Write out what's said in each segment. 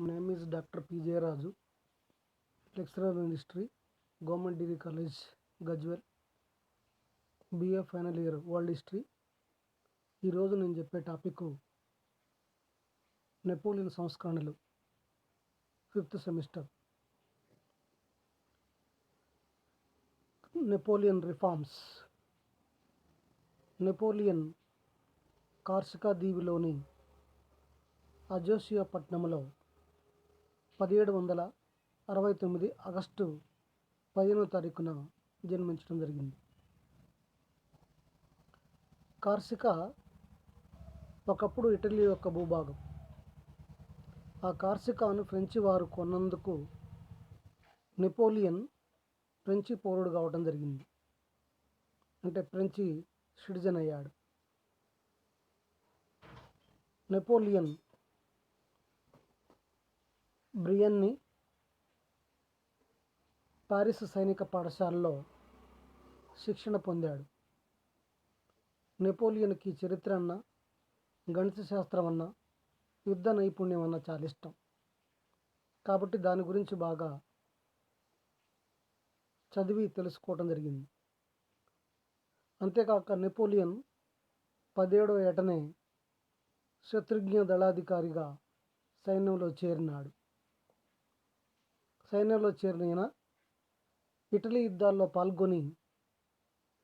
My name is Dr. P. J. Raju, lecturer in history, Government Degree College, Gajwel, BA final year world history. ఈరోజు నేను చెప్పే topic Napoleon సంస్కరణలు 5th semester. Napoleon reforms. Napoleon Corsica దీవిలోని అజోసియా పట్టణంలో 1769 August 15వ తారీఖున జన్మించడం జరిగింది. కార్సికా ఒకప్పుడు ఇటలీ యొక్క భూభాగం. ఆ కార్సికాను ఫ్రెంచి వారు కొన్నందుకు నెపోలియన్ ఫ్రెంచి పౌరుడు కావడం జరిగింది. అంటే ఫ్రెంచి సిటిజన్ అయ్యాడు. నెపోలియన్ బ్రియన్ని పారిస్ సైనిక పాఠశాలలో శిక్షణ పొందాడు. నెపోలియన్కి చరిత్ర అన్న, గణిత శాస్త్రం అన్న, యుద్ధ నైపుణ్యం అన్న చాలా ఇష్టం. కాబట్టి దాని గురించి బాగా చదివి తెలుసుకోవడం జరిగింది. అంతేకాక నెపోలియన్ 17వ ఏటనే శత్రుఘ్న దళాధికారిగా సైన్యంలో చేరినాడు. సైన్యంలో చేరిన ఈయన ఇటలీ యుద్ధాల్లో పాల్గొని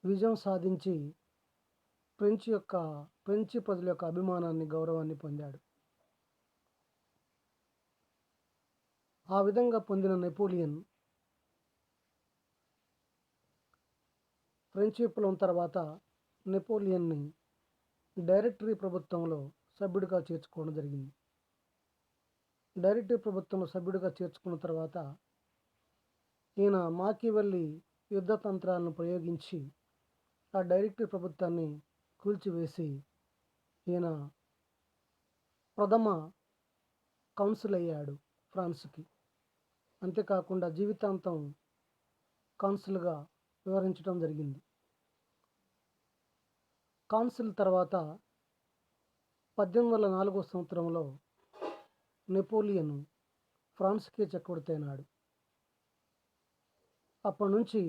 విజయం సాధించి ఫ్రెంచి ప్రజల యొక్క అభిమానాన్ని, గౌరవాన్ని పొందాడు. ఆ విధంగా పొందిన నెపోలియన్ ఫ్రెంచ్ విప్లవం తర్వాత నెపోలియన్ని డైరెక్టరీ ప్రభుత్వంలో సభ్యుడిగా చేర్చుకోవడం జరిగింది. డైరెక్టరీ ప్రభుత్వంలో సభ్యుడిగా చేర్చుకున్న తర్వాత ఈయన మాకివెల్లి యుద్ధ తంత్రాలను ప్రయోగించి ఆ డైరెక్టరీ ప్రభుత్వాన్ని కూల్చివేసి ఈయన ప్రథమ కౌన్సిల్ అయ్యాడు ఫ్రాన్స్కి. అంతేకాకుండా జీవితాంతం కౌన్సిల్గా వ్యవహరించడం జరిగింది. కౌన్సిల్ తర్వాత 1804 సంవత్సరంలో నెపోలియన్ ఫ్రాన్స్కే చక్రవర్తయినాడు. అప్పటి నుంచి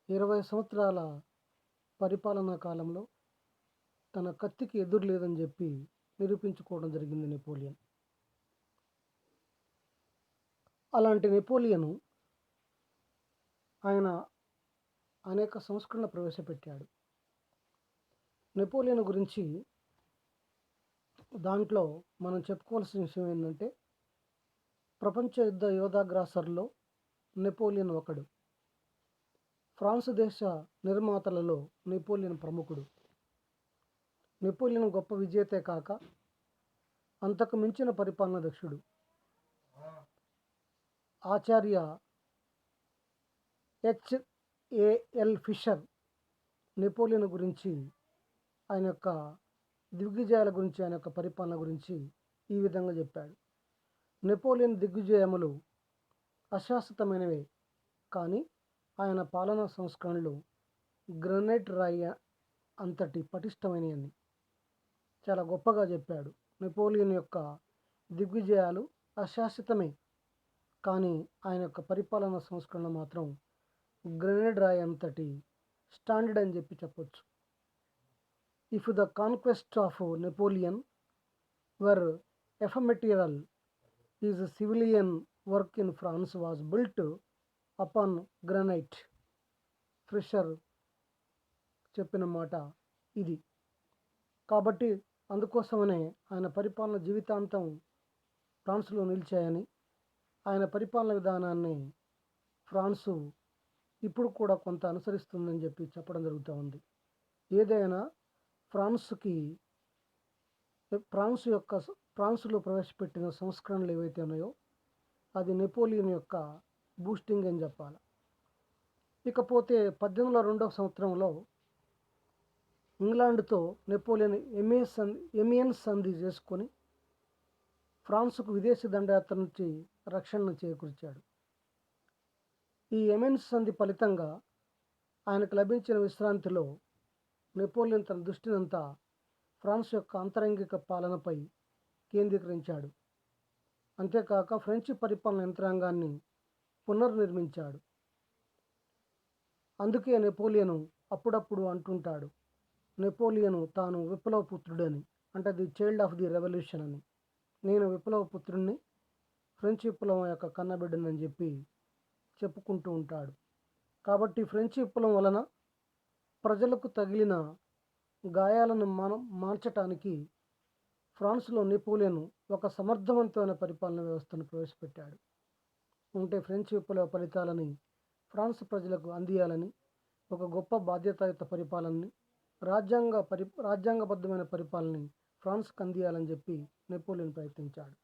20 సంవత్సరాల పరిపాలనా కాలంలో తన కత్తికి ఎదురు లేదని చెప్పి నిరూపించుకోవడం జరిగింది నెపోలియన్. అలాంటి నెపోలియన్ ఆయన అనేక సంస్కరణలు ప్రవేశపెట్టాడు. నెపోలియన్ గురించి దాంట్లో మనం చెప్పుకోవాల్సిన విషయం ఏంటంటే, ప్రపంచ యుద్ధ యోధాగ్రాసర్లో నెపోలియన్ ఒకడు. ఫ్రాన్స్ దేశ నిర్మాతలలో నెపోలియన్ ప్రముఖుడు. నెపోలియన్ గొప్ప విజేతే కాక అంతకు మించిన పరిపాలనా దక్షుడు. ఆచార్య H.A.L. ఫిషర్ నెపోలియన్ గురించి, ఆయన యొక్క దిగ్విజయాల గురించి, ఆయన యొక్క పరిపాలన గురించి ఈ విధంగా చెప్పాడు. నెపోలియన్ దిగ్విజయములు అశాశ్వతమైనవే, కానీ ఆయన పాలనా సంస్కరణలు గ్రనైట్ రాయి అంతటి పటిష్టమైనవి. చాలా గొప్పగా చెప్పాడు. నెపోలియన్ యొక్క దిగ్విజయాలు అశాశ్వతమే, కానీ ఆయన యొక్క పరిపాలనా సంస్కరణ మాత్రం గ్రెనేడ్ రాయి అంతటి స్టాండర్డ్ అని చెప్పొచ్చు. If the conquest of Napoleon were ephemeral, his civilian work in France was built upon granite. Fisher చెప్పిన మాట ఇది. కాబట్టి అందుకోసమనే ఆయన పరిపాలన జీవితాంతం ఫ్రాన్స్లో నిలిచాయని, ఆయన పరిపాలన విధానాన్ని ఫ్రాన్సు ఇప్పుడు కూడా కొంత అనుసరిస్తుందని చెప్పి చెప్పడం జరుగుతూ ఉంది. ఏదైనా ఫ్రాన్స్లో ప్రవేశపెట్టిన సంస్కరణలు ఏవైతే ఉన్నాయో అది నెపోలియన్ యొక్క బూస్టింగ్ అని చెప్పాలి. ఇకపోతే 1802 సంవత్సరంలో ఇంగ్లాండ్తో నెపోలియన్ ఎమియన్స్ సంధి చేసుకొని ఫ్రాన్స్కు విదేశీ దండయాత్ర నుంచి రక్షణను చేకూర్చాడు. ఈ ఎమియన్స్ సంధి ఫలితంగా ఆయనకు లభించిన విశ్రాంతిలో నెపోలియన్ తన దృష్టినంతా ఫ్రాన్స్ యొక్క అంతరంగిక పాలనపై కేంద్రీకరించాడు. అంతేకాక ఫ్రెంచ్ పరిపాలన యంత్రాంగాన్ని పునర్నిర్మించాడు. అందుకే నెపోలియన్ అప్పుడప్పుడు అంటుంటాడు, నెపోలియన్ తాను విప్లవ పుత్రుడని, అంటే the child of the revolution అని. నేను విప్లవ పుత్రుడిని, ఫ్రెంచ్ విప్లవం యొక్క కన్నబిడ్డనని చెప్పి చెప్పుకుంటూ ఉంటాడు. కాబట్టి ఫ్రెంచ్ విప్లవం వలన ప్రజలకు తగిలిన గాయాలను మార్చటానికి ఫ్రాన్స్లో నెపోలియన్ ఒక సమర్థవంతమైన పరిపాలన వ్యవస్థను ప్రవేశపెట్టాడు. అంటే ఫ్రెంచ్ విప్లవ ఫలితాలని ఫ్రాన్స్ ప్రజలకు అందియాలని, ఒక గొప్ప బాధ్యతాయుత పరిపాలనని, రాజ్యాంగబద్ధమైన పరిపాలనని ఫ్రాన్స్కి అందియాలని చెప్పి నెపోలియన్ ప్రయత్నించాడు.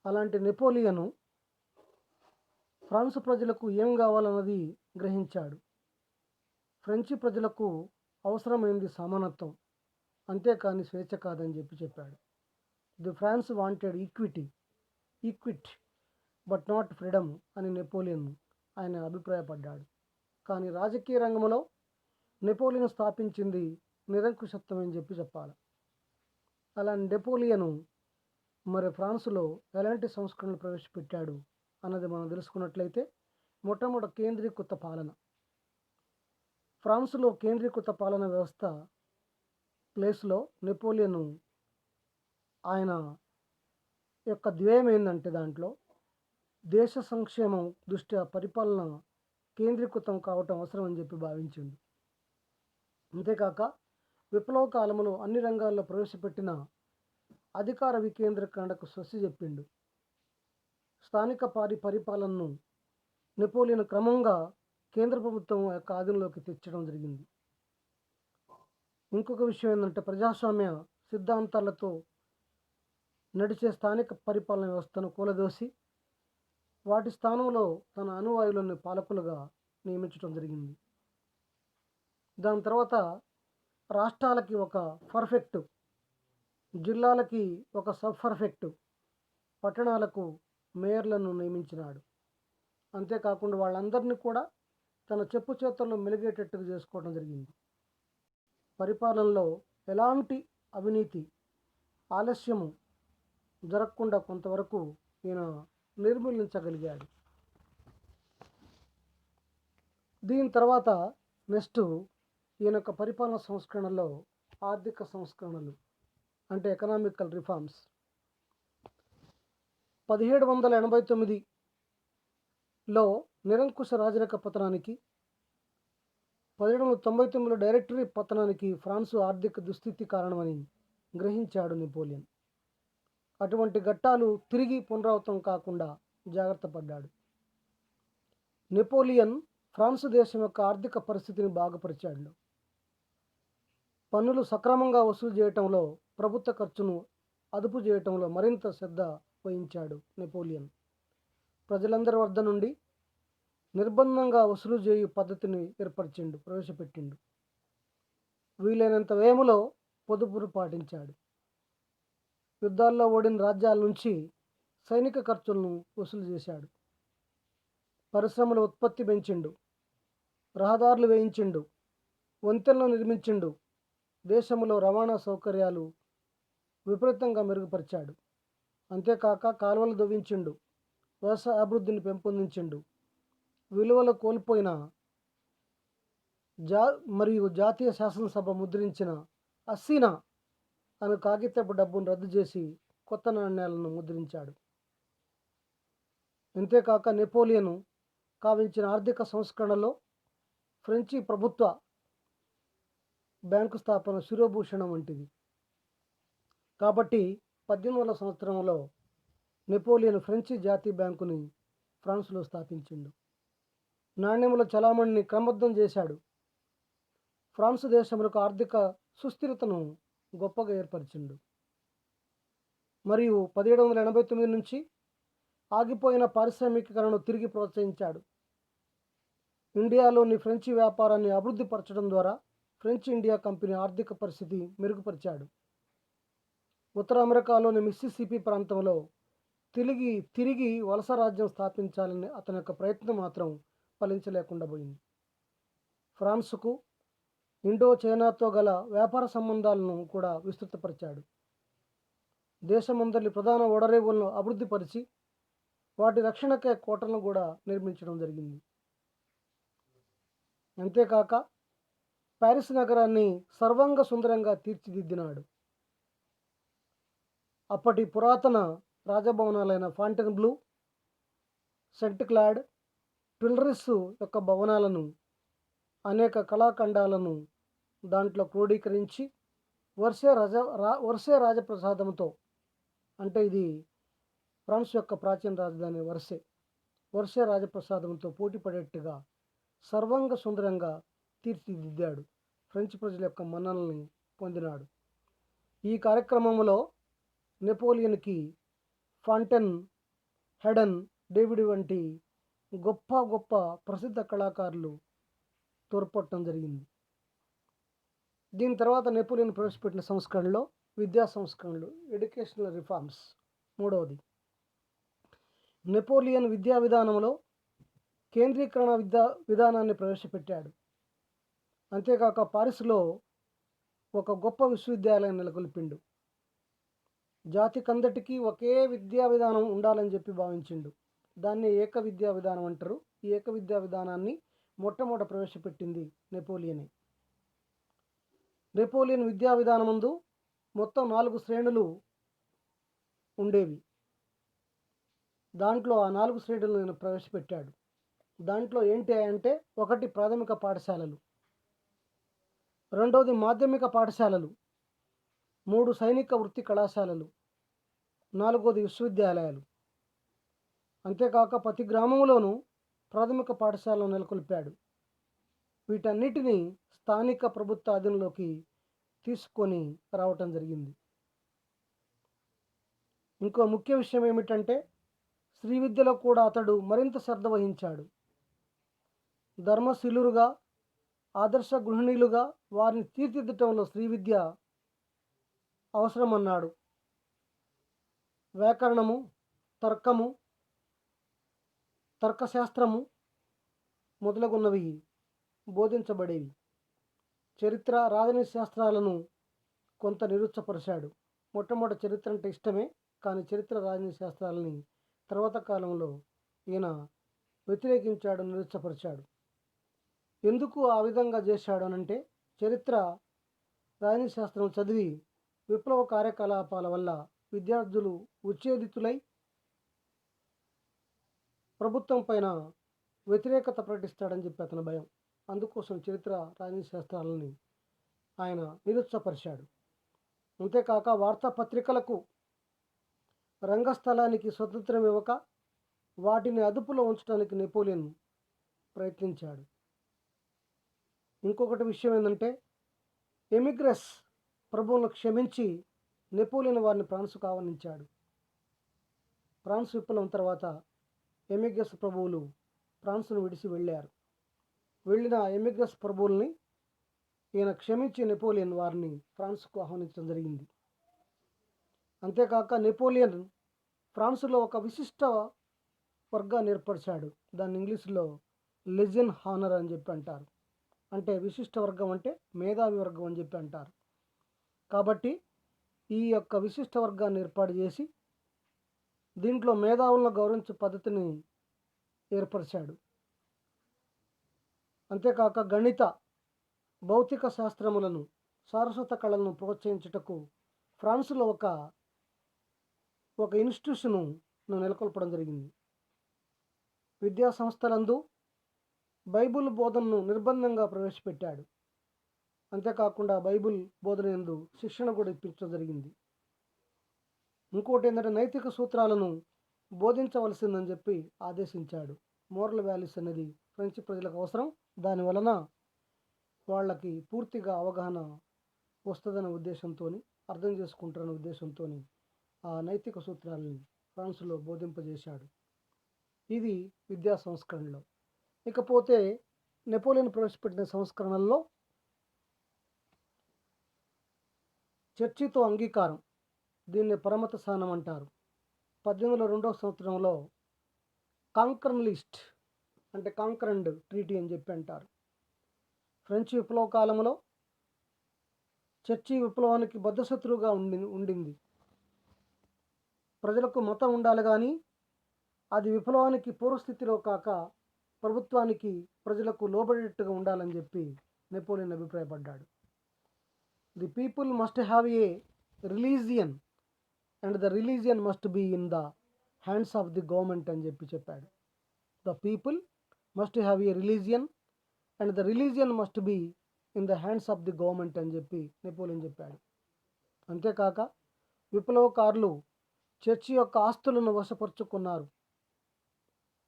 అలాంటి నెపోలియన్ ఫ్రాన్స్ ప్రజలకు ఏం కావాలన్నది గ్రహించాడు. ఫ్రెంచ్ ప్రజలకు అవసరమైంది సమానత్వం, అంతేకాని స్వేచ్ఛ కాదని చెప్పాడు. The France wanted equality but not freedom అని నెపోలియన్ ఆయన అభిప్రాయపడ్డాడు. కానీ రాజకీయ రంగంలో నెపోలియన్ స్థాపించింది నిరంకుశత్వం అని చెప్పాలి. అలా నెపోలియన్ మరి ఫ్రాన్స్లో ఎలాంటి సంస్కరణలు ప్రవేశపెట్టాడు అన్నది మనం తెలుసుకున్నట్లయితే, మొట్టమొదటి కేంద్రీకృత పాలన. ఫ్రాన్స్లో కేంద్రీకృత పాలన వ్యవస్థ ప్లేస్లో నెపోలియన్ ఆయన యొక్క ధ్యేయం ఏంటంటే, దాంట్లో దేశ సంక్షేమం దృష్ట్యా పరిపాలన కేంద్రీకృతం కావటం అవసరం అని చెప్పి భావించింది. అంతేకాక విప్లవ కాలంలో అన్ని రంగాల్లో ప్రవేశపెట్టిన అధికార వికేంద్రీకరణకు స్వస్తి చెప్పిండు. స్థానిక పరిపాలనను నెపోలియన్ క్రమంగా కేంద్ర ప్రభుత్వం యొక్క ఆధీనంలోకి తెచ్చడం జరిగింది. ఇంకొక విషయం ఏంటంటే, ప్రజాస్వామ్య సిద్ధాంతాలతో నడిచే స్థానిక పరిపాలన వ్యవస్థను కూలదోసి వాటి స్థానంలో తన అనువాయులను పాలకులుగా నియమించడం జరిగింది. దాని తర్వాత రాష్ట్రాలకి ఒక పర్ఫెక్ట్, జిల్లాలకి ఒక సబ్ పర్ఫెక్ట్, పట్టణాలకు మేయర్లను నియమించినాడు. అంతేకాకుండా వాళ్ళందరినీ కూడా తన చెప్పు చేతుల్లో మెలిగేటట్టుగా చేసుకోవడం జరిగింది. పరిపాలనలో ఎలాంటి అవినీతి, ఆలస్యము జరగకుండా కొంతవరకు ఈయన నిర్మూలించగలిగాడు. దీని తర్వాత నెక్స్ట్ ఈయన యొక్క పరిపాలన సంస్కరణలో ఆర్థిక సంస్కరణలు, అంటే ఎకనామికల్ రిఫార్మ్స్. 1789లో నిరంకుశ రాజరిక పతనానికి, 1799లో డైరెక్టరీ పతనానికి ఫ్రాన్సు ఆర్థిక దుస్థితి కారణమని గ్రహించాడు నెపోలియన్. అటువంటి ఘట్టాలు తిరిగి పునరావృతం కాకుండా జాగ్రత్త పడ్డాడు. నెపోలియన్ ఫ్రాన్స్ దేశం యొక్క ఆర్థిక పరిస్థితిని బాగుపరిచాడు. పన్నులు సక్రమంగా వసూలు చేయటంలో, ప్రభుత్వ ఖర్చును అదుపు చేయటంలో మరింత శ్రద్ధ వహించాడు నెపోలియన్. ప్రజలందరి వద్ద నుండి నిర్బంధంగా వసూలు చేయు పద్ధతిని ప్రవేశపెట్టిండు. వీలైనంత వేములో పొదుపును పాటించాడు. యుద్ధాల్లో ఓడిన రాజ్యాల నుంచి సైనిక ఖర్చులను వసూలు చేశాడు. పరిశ్రమల ఉత్పత్తి పెంచిండు, రహదారులు వేయించిండు, వంతెనలు నిర్మించిండు, దేశంలో రవాణా సౌకర్యాలు విపరీతంగా మెరుగుపరిచాడు. అంతేకాక కాలువలు దవ్వించిండు, వ్యవసాయ అభివృద్ధిని పెంపొందించిండు. విలువలు కోల్పోయిన మరియు జాతీయ శాసనసభ ముద్రించిన అస్సీనా అను కాగితపు డబ్బును రద్దు చేసి కొత్త నాణ్యాలను ముద్రించాడు. అంతేకాక నెపోలియన్ కావించిన ఆర్థిక సంస్కరణలో ఫ్రెంచి ప్రభుత్వ బ్యాంకు స్థాపన శిరోభూషణం వంటిది. కాబట్టి 1800 సంవత్సరంలో నెపోలియన్ ఫ్రెంచి జాతీయ బ్యాంకుని ఫ్రాన్స్లో స్థాపించిండు. నాణ్యముల చలామణిని క్రమబద్ధం చేశాడు. ఫ్రాన్స్ దేశములకు ఆర్థిక సుస్థిరతను గొప్పగా ఏర్పరిచిండు. మరియు 1789 నుంచి ఆగిపోయిన పారిశ్రామికీకరణను తిరిగి ప్రోత్సహించాడు. ఇండియాలోని ఫ్రెంచి వ్యాపారాన్ని అభివృద్ధి పరచడం ద్వారా ఫ్రెంచ్ ఇండియా కంపెనీ ఆర్థిక పరిస్థితి మెరుగుపరిచాడు. ఉత్తర అమెరికాలోని మిస్సిసిపి ప్రాంతంలో తిరిగి వలస రాజ్యం స్థాపించాలని అతని యొక్క ప్రయత్నం మాత్రం ఫలించలేకుండా పోయింది. ఫ్రాన్స్కు ఇండో చైనాతో గల వ్యాపార సంబంధాలను కూడా విస్తృతపరిచాడు. దేశమందరి ప్రధాన ఓడరేవులను అభివృద్ధిపరిచి వాటి రక్షణకే కోటలను కూడా నిర్మించడం జరిగింది. అంతేకాక ప్యారిస్ నగరాన్ని సర్వాంగ సుందరంగా తీర్చిదిద్దినాడు. అప్పటి పురాతన రాజభవనాలైన ఫాంటెన్బ్లూ, సెంట్ క్లాడ్, ట్యులరిస్ యొక్క భవనాలను, అనేక కళాఖండాలను దాంట్లో క్రోడీకరించి వర్సే రాజప్రసాదంతో, అంటే ఇది ఫ్రాన్స్ యొక్క ప్రాచీన రాజధాని వర్సే రాజప్రసాదంతో పోటీ పడేట్టుగా సర్వాంగ సుందరంగా తీర్చిదిద్దాడు. ఫ్రెంచ్ ప్రజల యొక్క మన్ననల్ని పొందినాడు. ఈ కార్యక్రమంలో నెపోలియన్కి ఫాంటెన్, హెడన్, డేవిడ్ వంటి గొప్ప గొప్ప ప్రసిద్ధ కళాకారులు తోడ్పడటం జరిగింది. దీని తర్వాత నెపోలియన్ ప్రవేశపెట్టిన సంస్కరణలో విద్యా సంస్కరణలు, ఎడ్యుకేషనల్ రిఫార్మ్స్. మూడవది, నెపోలియన్ విద్యా విధానంలో కేంద్రీకరణ విధానాన్ని ప్రవేశపెట్టాడు. అంతేకాక పారిస్లో ఒక గొప్ప విశ్వవిద్యాలయం నెలకొల్పిండు. జాతికందటికీ ఒకే విద్యా విధానం ఉండాలని చెప్పి భావించిండు. దాన్ని ఏక విద్యా విధానం అంటారు. ఈ ఏక విద్యా విధానాన్ని మొట్టమొదట ప్రవేశపెట్టింది నెపోలియనే. నెపోలియన్ విద్యా విధానం ముందు మొత్తం 4 శ్రేణులు ఉండేవి. దాంట్లో ఆ 4 శ్రేణులను నేను ప్రవేశపెట్టాడు. దాంట్లో ఏంటి అంటే, 1 ప్రాథమిక పాఠశాలలు, 2వది మాధ్యమిక పాఠశాలలు, 3 సైనిక వృత్తి కళాశాలలు, 4వది విశ్వవిద్యాలయాలు. అంతేకాక ప్రతి గ్రామంలోనూ ప్రాథమిక పాఠశాలను నెలకొల్పాడు. వీటన్నిటినీ స్థానిక ప్రభుత్వ అధీనంలోకి తీసుకొని రావటం జరిగింది. ఇంకో ముఖ్య విషయం ఏమిటంటే, స్త్రీ విద్యలో కూడా అతడు మరింత శ్రద్ధ వహించాడు. ధర్మశీలురుగా, ఆదర్శ గృహిణీలుగా వారిని తీర్చిదిద్దటంలో స్త్రీ విద్య అవసరమన్నాడు. వ్యాకరణము, తర్కము, తర్కశాస్త్రము మొదలగున్నవి బోధించబడేవి. చరిత్ర, రాజనీతి శాస్త్రాలను కొంత నిరుత్సపరిచాడు. మొట్టమొదటి చరిత్ర అంటే ఇష్టమే, కానీ చరిత్ర, రాజనీతి శాస్త్రాలని తర్వాత కాలంలో ఈయన వ్యతిరేకించాడు, నిరుత్సపరిచాడు. ఎందుకు ఆ విధంగా చేశాడు అనంటే, చరిత్ర, రాజనీతి శాస్త్రం చదివి విప్లవ కార్యకలాపాల వల్ల విద్యార్థులు ఉచ్ఛేదితులై ప్రభుత్వం పైన వ్యతిరేకత ప్రకటిస్తాడని చెప్పి అతని భయం. అందుకోసం చరిత్ర, రాజనీతి శాస్త్రాలని ఆయన నిరుత్సపరిచాడు. అంతేకాక వార్తాపత్రికలకు రంగస్థలానికి స్వతంత్రం ఇవ్వక వాటిని అదుపులో ఉంచడానికి నెపోలియన్ ప్రయత్నించాడు. ఇంకొకటి విషయం ఏంటంటే, ఎమిగ్రెస్ ప్రభువులను క్షమించి నెపోలియన్ వారిని ఫ్రాన్స్కు ఆహ్వానించాడు. ఫ్రాన్స్ విప్లవం తర్వాత ఎమిగ్రెస్ ప్రభువులు ఫ్రాన్స్ను విడిచి వెళ్ళారు. వెళ్ళిన ఎమిగ్రెస్ ప్రభువుల్ని ఈయన క్షమించి నెపోలియన్ వారిని ఫ్రాన్స్కు ఆహ్వానించడం జరిగింది. అంతేకాక నెపోలియన్ ఫ్రాన్స్లో ఒక విశిష్ట వర్గాన్ని ఏర్పరిచాడు. దాన్ని ఇంగ్లీష్లో లెజియన్ హానర్ అని చెప్పి అంటారు. అంటే విశిష్ట వర్గం అంటే మేధావి వర్గం అని చెప్పి అంటారు. కాబట్టి ఈ యొక్క విశిష్ట వర్గాన్ని ఏర్పాటు చేసి దీంట్లో మేధావులను గౌరవించే పద్ధతిని ఏర్పరిచాడు. అంతేకాక గణిత, భౌతిక శాస్త్రములను, సారస్వత కళలను ప్రోత్సహించుటకు ఫ్రాన్స్లో ఒక ఇన్స్టిట్యూషను నెలకొల్పడం జరిగింది. విద్యా సంస్థలందు బైబిల్ బోధనను నిర్బంధంగా ప్రవేశపెట్టాడు. అంతేకాకుండా బైబిల్ బోధన యందు శిక్షణ కూడా ఇప్పించడం జరిగింది. ఇంకోటి ఏంటంటే, నైతిక సూత్రాలను బోధించవలసిందని చెప్పి ఆదేశించాడు. మోరల్ వాల్యూస్ అనేది ఫ్రెంచ్ ప్రజలకు అవసరం. దాని వలన వాళ్ళకి పూర్తిగా అవగాహన వస్తుందనే ఉద్దేశంతో, అర్థం చేసుకుంటారనే ఉద్దేశంతో ఆ నైతిక సూత్రాలని ఫ్రాన్స్లో బోధింపజేశాడు. ఇది విద్యా సంస్కరణలో. ఇకపోతే నెపోలియన్ ప్రవేశపెట్టిన సంస్కరణల్లో చర్చితో అంగీకారం, దీన్ని పరమత స్థానం అంటారు. 1802వ సంవత్సరంలో కాంకరన్ లిస్ట్ అంటే కాంకరండ్ ట్రీటీ అని చెప్పి అంటారు. ఫ్రెంచ్ విప్లవ కాలంలో చర్చి విప్లవానికి బద్ధశత్రువుగా ఉండింది. ప్రజలకు మతం ఉండాలి కానీ అది విప్లవానికి పూర్వస్థితిలో కాక ప్రభుత్వానికి ప్రజలకు లోబడేట్టుగా ఉండాలని చెప్పి నెపోలియన్ అభిప్రాయపడ్డాడు. The people must have a religion and the religion must be in the hands of the government అని చెప్పాడు. The people must have a religion and the religion must be in the hands of the government అని చెప్పి Napoleon చెప్పాడు. అంతేకాక విప్లవకారులు church యొక్క ఆస్తులను వశపరుచుకున్నారు.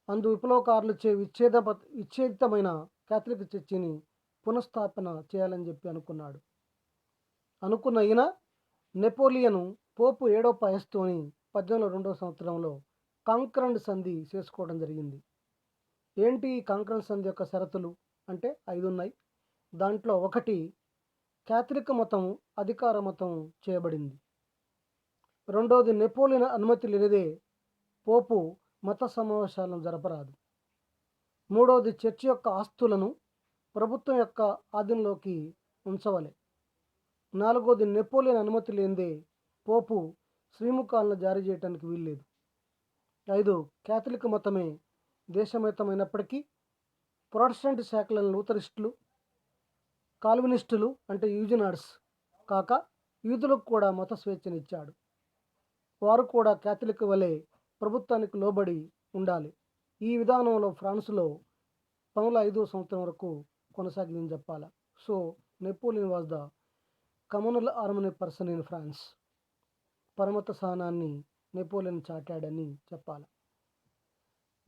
అందు విప్లవకారులు విచ్ఛేదితమైన క్యాథలిక్ చర్చిని పునఃస్థాపన చేయాలని చెప్పి అనుకున్న ఈయన నెపోలియన్ పోపు 7వ పయస్తోని 1802 సంవత్సరంలో కాంక్రండ్ సంధి చేసుకోవడం జరిగింది. ఏంటి కాంక్రండ్ సంధి యొక్క షరతులు అంటే 5 ఉన్నాయి. దాంట్లో ఒకటి, క్యాథలిక్ మతం అధికార మతం చేయబడింది. రెండోది, నెపోలియన్ అనుమతి లేనిదే పోపు మత సమావేశాలను జరపరాదు. మూడోది, చర్చి యొక్క ఆస్తులను ప్రభుత్వం యొక్క ఆధీనంలోకి ఉంచవలే. నాలుగోది, నెపోలియన్ అనుమతి లేనిదే పోపు శ్రీముఖాలను జారీ చేయడానికి వీల్లేదు. 5, క్యాథలిక్ మతమే దేశమతమైనప్పటికీ ప్రొటెస్టెంట్ శాఖలను లూథరిస్టులు, కాల్వినిస్టులు అంటే యూజినార్డ్స్ కాక యూదులకు కూడా మత స్వేచ్ఛనిచ్చాడు. వారు కూడా క్యాథలిక్ వలె ప్రభుత్వానికి లోబడి ఉండాలి. ఈ విధానంలో ఫ్రాన్స్లో 1905 సంవత్సరం వరకు కొనసాగిందని చెప్పాలి. So Napoleon was the communal harmony person in France. పరమత సహనాన్ని నెపోలియన్ చాటాడని చెప్పాలి.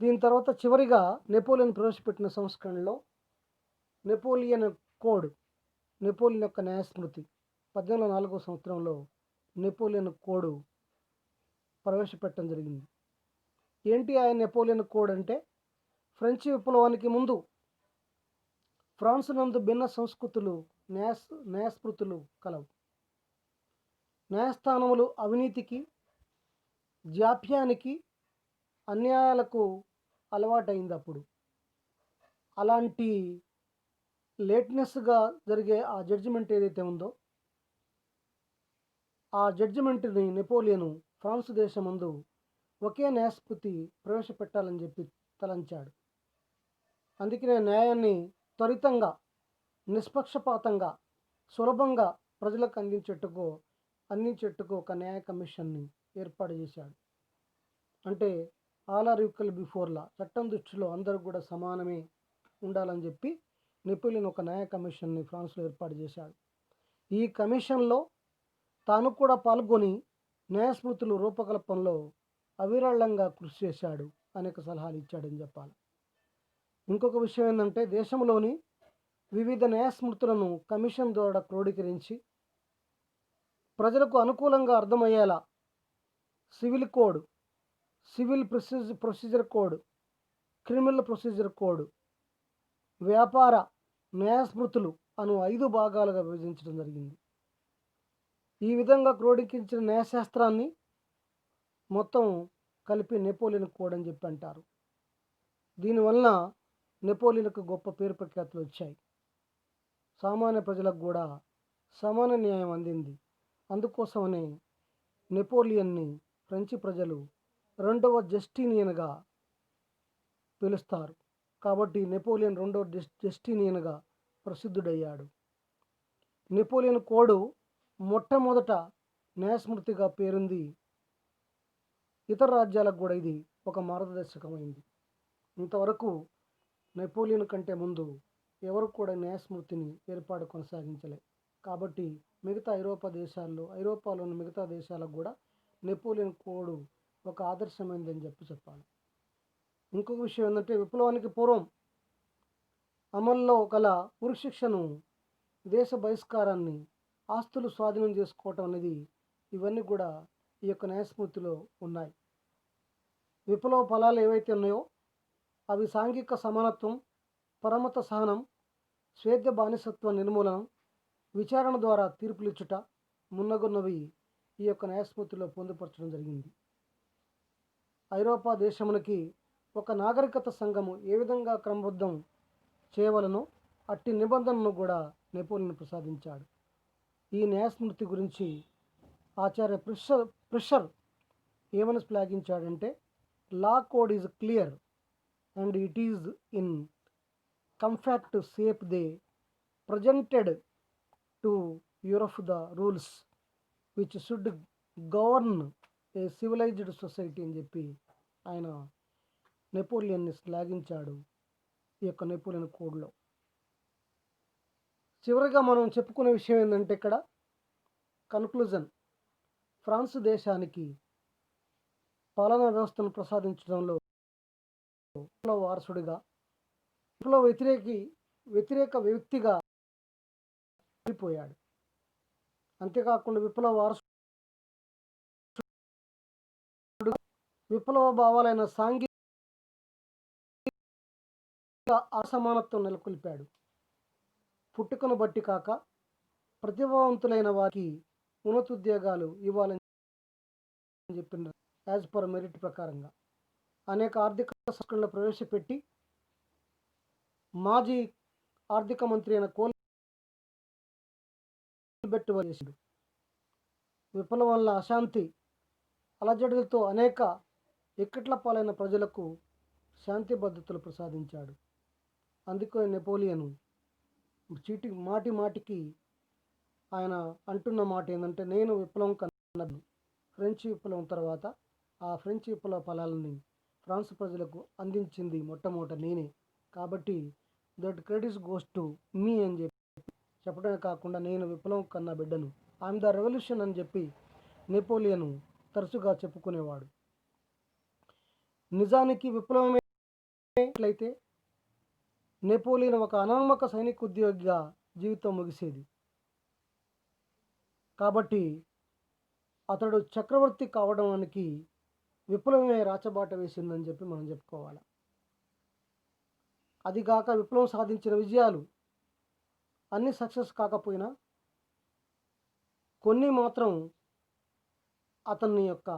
దీని తర్వాత చివరిగా నెపోలియన్ ప్రవేశపెట్టిన సంస్కరణలో నెపోలియన్ కోడ్, నెపోలియన్ యొక్క న్యాయస్మృతి 1804 సంవత్సరంలో నెపోలియన్ కోడ్ ప్రవేశపెట్టడం జరిగింది. ఏంటి ఆ నెపోలియన్ కోడ్ అంటే, ఫ్రెంచ్ విప్లవానికి ముందు ఫ్రాన్స్ నందు భిన్న సంస్కృతులు, న్యాయస్మృతులు కలవు. న్యాయస్థానములు అవినీతికి, జాప్యానికి, అన్యాయాలకు అలవాటైంది. అప్పుడు అలాంటి లేట్నెస్గా జరిగే ఆ జడ్జిమెంట్ ఏదైతే ఉందో ఆ జడ్జిమెంట్ని నెపోలియన్ ఫ్రాన్స్ దేశమందు ఒకే న్యాయస్మృతి ప్రవేశపెట్టాలని చెప్పి తలంచాడు. అందుకనే న్యాయాన్ని త్వరితంగా, నిష్పక్షపాతంగా, సులభంగా ప్రజలకు అందించేట్టుకు ఒక న్యాయ కమిషన్ని ఏర్పాటు చేశాడు. అంటే all are equal before law, చట్టం దృష్టిలో అందరూ కూడా సమానమే ఉండాలని చెప్పి నెపోలియన్ ఒక న్యాయ కమిషన్ని ఫ్రాన్స్లో ఏర్పాటు చేశాడు. ఈ కమిషన్లో తాను కూడా పాల్గొని న్యాయస్మృతులు రూపకల్పనలో అవిరళంగా కృషి చేశాడు, అనేక సలహాలు ఇచ్చాడని చెప్పాలి. ఇంకొక విషయం ఏంటంటే, దేశంలోని వివిధ న్యాయస్మృతులను కమిషన్ ద్వారా క్రోడీకరించి ప్రజలకు అనుకూలంగా అర్థమయ్యేలా civil code, civil procedure code, criminal procedure code, వ్యాపార న్యాయస్మృతులు అను 5 భాగాలుగా విభజించడం జరిగింది. ఈ విధంగా క్రోడీకరించిన న్యాయశాస్త్రాన్ని మొత్తం కలిపి నెపోలియన్ కోడ్ అని చెప్పి అంటారు. దీనివలన నెపోలియన్కు గొప్ప పేరు ప్రఖ్యాతులు వచ్చాయి. సామాన్య ప్రజలకు కూడా సమాన న్యాయం అందింది. అందుకోసమనే నెపోలియన్ని ఫ్రెంచ్ ప్రజలు 2వ జస్టీనియన్గా పిలుస్తారు. కాబట్టి నెపోలియన్ 2వ జస్టీనియన్గా ప్రసిద్ధుడయ్యాడు. నెపోలియన్ కోడ్ మొట్టమొదట న్యాయస్మృతిగా పేరుంది. ఇతర రాజ్యాలకు కూడా ఇది ఒక మార్గదర్శకమైంది. ఇంతవరకు నెపోలియన్ కంటే ముందు ఎవరు కూడా న్యాయస్మృతిని ఏర్పాటు కొనసాగించలే. కాబట్టి మిగతా ఐరోపాలోని మిగతా దేశాలకు కూడా నెపోలియన్ కోడ్ ఒక ఆదర్శమైందని చెప్పాలి. ఇంకొక విషయం ఏంటంటే, విప్లవానికి పూర్వం అమల్లో గల ఉరిశిక్షను, దేశ బహిష్కారాన్ని, ఆస్తులు స్వాధీనం చేసుకోవటం అనేది ఇవన్నీ కూడా ఈ యొక్క న్యాయస్మృతిలో ఉన్నాయి. విప్లవ ఫలాలు ఏవైతే ఉన్నాయో అవి సాంఘిక సమానత్వం, పరమత సహనం, స్వేచ్ఛ బానిసత్వ నిర్మూలనం, విచారణ ద్వారా తీర్పులిచ్చుట మున్నగున్నవి ఈ యొక్క న్యాయస్మృతిలో పొందుపరచడం జరిగింది. ఐరోపా దేశమునికి ఒక నాగరికత సంఘము ఏ విధంగా క్రమబద్ధం చేయవలనో అట్టి నిబంధనను కూడా నెపోలియన్ ప్రసాదించాడు. ఈ న్యాయస్మృతి గురించి ఆచార్య ప్రిషర్ ఏమని శ్లాఘించాడంటే, law code is clear and it is in compact shape they presented to Europe the rules which should govern a civilized society అని చెప్పి ఆయన నెపోలియన్ని శ్లాఘించాడు ఈ యొక్క నెపోలియన్ కోడ్లో. చివరిగా మనం చెప్పుకునే విషయం ఏంటంటే, ఇక్కడ కన్క్లూజన్, ఫ్రాన్స్ దేశానికి పాలనా వ్యవస్థను ప్రసాదించడంలో విప్లవ వారసుడిగా, విప్లవ వ్యతిరేక వ్యక్తిగా వెళ్ళిపోయాడు. అంతేకాకుండా విప్లవ వారసుడు విప్లవ భావాలైన సాంఘిక అసమానత్వం నెలకొల్పాడు. పుట్టుకను బట్టి కాక ప్రతిభావంతులైన వారికి ఉన్నతోద్యోగాలు ఇవ్వాలని చెప్పిన యాజ్ పర్ మెరిట్ ప్రకారంగా అనేక ఆర్థిక సంస్కరణలు ప్రవేశపెట్టి మాజీ ఆర్థిక మంత్రి అయిన కోల్బెట్ చేశాడు. విప్లవం వల్ల అశాంతి అలజడులతో అనేక ఇక్కట్ల పాలైన ప్రజలకు శాంతి భద్రతలు ప్రసాదించాడు. అందుకే నెపోలియన్ మాటి మాటికి ఆయన అంటున్న మాట ఏంటంటే, నేను విప్లవం కన్నాను, ఫ్రెంచ్ విప్లవం తర్వాత ఆ ఫ్రెంచ్ విప్లవ ఫలాలని ఫ్రాన్స్ ప్రజలకు అందించింది మొట్టమొదట నేనే, కాబట్టి that credits goes to me అని చెప్పడమే కాకుండా నేను విప్లవం కన్నా బిడ్డను, ఐఎమ్ ద రెవల్యూషన్ అని చెప్పి నెపోలియన్ తరచుగా చెప్పుకునేవాడు. నిజానికి విప్లవమే అయితే నెపోలియన్ ఒక అనామక సైనిక ఉద్యోగిగా జీవితం ముగిసేది. కాబట్టి అతడు చక్రవర్తి కావడానికి విప్లవమే రాచబాట వేసిందని చెప్పి మనం చెప్పుకోవాలి. అదిగాక విప్లవం సాధించిన విజయాలు అన్ని సక్సెస్ కాకపోయినా కొన్ని మాత్రం అతని యొక్క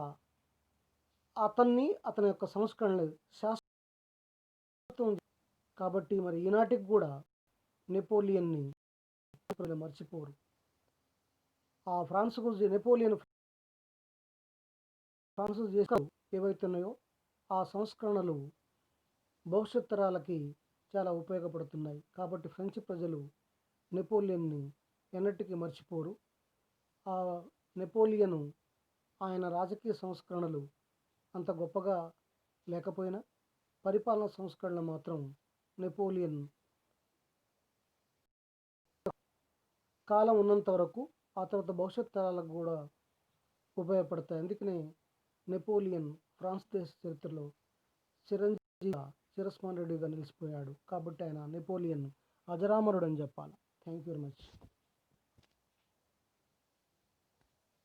సంస్కరణలు శాశ్వతం. కాబట్టి మరి ఈనాటికి కూడా నెపోలియన్ని మర్చిపోరు. ఆ నెపోలియన్ ఫ్రాన్స్ చేసిన ఏవైతున్నాయో ఆ సంస్కరణలు భవిష్యత్ తరాలకి చాలా ఉపయోగపడుతున్నాయి. కాబట్టి ఫ్రెంచ్ ప్రజలు నెపోలియన్ని ఎన్నటికీ మర్చిపోరు. ఆ నెపోలియన్ ఆయన రాజకీయ సంస్కరణలు అంత గొప్పగా లేకపోయినా పరిపాలనా సంస్కరణలు మాత్రం నెపోలియన్ కాలం ఉన్నంత వరకు ఆ తర్వాత భవిష్యత్ తరాలకు కూడా ఉపయోగపడతాయి. అందుకనే నెపోలియన్ ఫ్రాన్స్ దేశ చరిత్రలో చిరస్మరణీయుడిగా నిలిచిపోయాడు. కాబట్టి ఆయన నెపోలియన్ అజరామరుడు అని చెప్పాలి. Thank you very much.